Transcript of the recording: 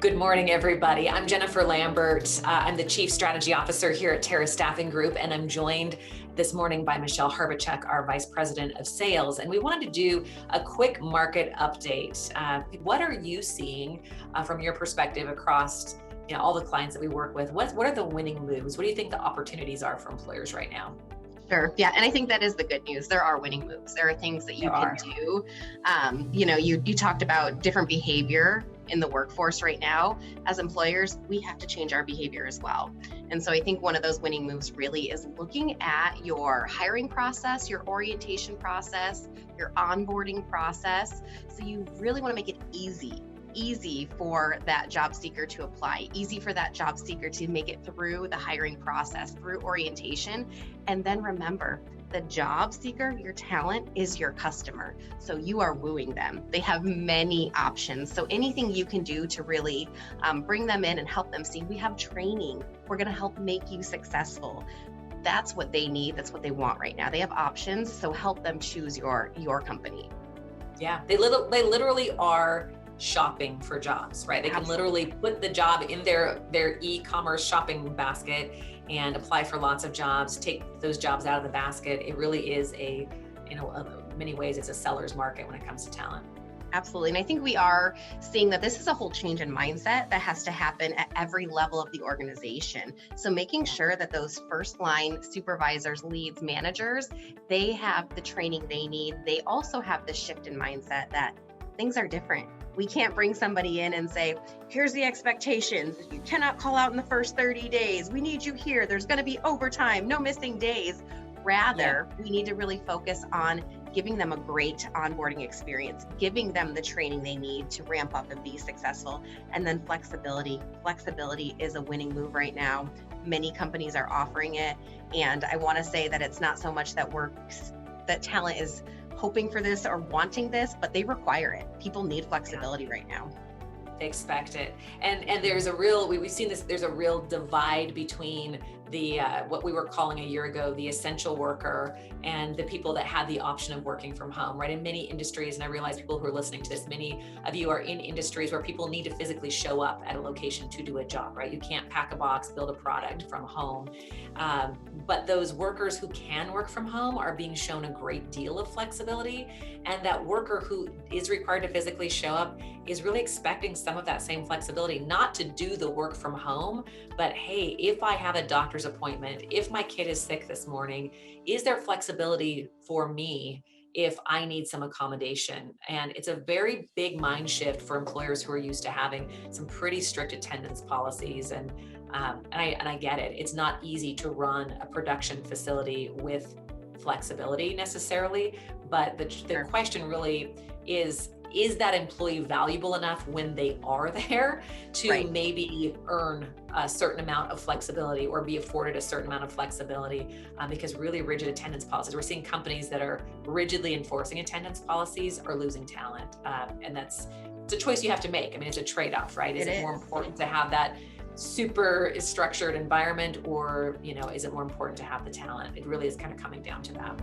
Good morning, everybody. I'm Jennifer Lambert. I'm the Chief Strategy Officer here at Terra Staffing Group, and I'm joined this morning by Michelle Hrbacek, our Vice President of Sales. And we wanted to do a quick market update. What are you seeing from your perspective across all the clients that we work with? What are the winning moves? What do you think the opportunities are for employers right now? Sure. Yeah. And I think that is the good news. There are winning moves. There are things that you can do. You talked about different behavior in the workforce right now. As employers, we have to change our behavior as well. And so I think one of those winning moves really is looking at your hiring process, your orientation process, your onboarding process. So you really want to make it easy for that job seeker to apply, easy for that job seeker to make it through the hiring process, through orientation. And then remember, the job seeker, your talent, is your customer. So you are wooing them. They have many options. So anything you can do to really bring them in and help them see, we have training. We're going to help make you successful. That's what they need. That's what they want right now. They have options. So help them choose your company. Yeah, they literally are shopping for jobs, right? They can literally put the job in their e-commerce shopping basket and apply for lots of jobs, take those jobs out of the basket. It really is many ways it's a seller's market when it comes to talent. Absolutely. And I think we are seeing that this is a whole change in mindset that has to happen at every level of the organization. So making sure that those first line supervisors, leads, managers, they have the training they need. They also have the shift in mindset that things are different. We can't bring somebody in and say, here's the expectations. You cannot call out in the first 30 days. We need you here. There's going to be overtime, no missing days. Rather, we need to really focus on giving them a great onboarding experience, giving them the training they need to ramp up and be successful. And then flexibility. Flexibility is a winning move right now. Many companies are offering it. And I want to say that it's not so much that talent is hoping for this or wanting this, but they require it. People need flexibility right now. They expect it. And there's we've seen this, there's a real divide between the what we were calling a year ago the essential worker and the people that had the option of working from home, right? In many industries, and I realize people who are listening to this, many of you are in industries where people need to physically show up at a location to do a job, right? You can't pack a box, build a product from home. But those workers who can work from home are being shown a great deal of flexibility. And that worker who is required to physically show up is really expecting some of that same flexibility, not to do the work from home, but hey, if I have a doctor's appointment, if my kid is sick this morning, is there flexibility for me if I need some accommodation? And it's a very big mind shift for employers who are used to having some pretty strict attendance policies. And I get it. It's not easy to run a production facility with flexibility necessarily, but the question really is that employee valuable enough when they are there to maybe earn a certain amount of flexibility or be afforded a certain amount of flexibility? Because really rigid attendance policies, we're seeing companies that are rigidly enforcing attendance policies are losing talent. And it's a choice you have to make. I mean, it's a trade-off, right? Is it more important to have that super structured environment, or is it more important to have the talent? It really is kind of coming down to that.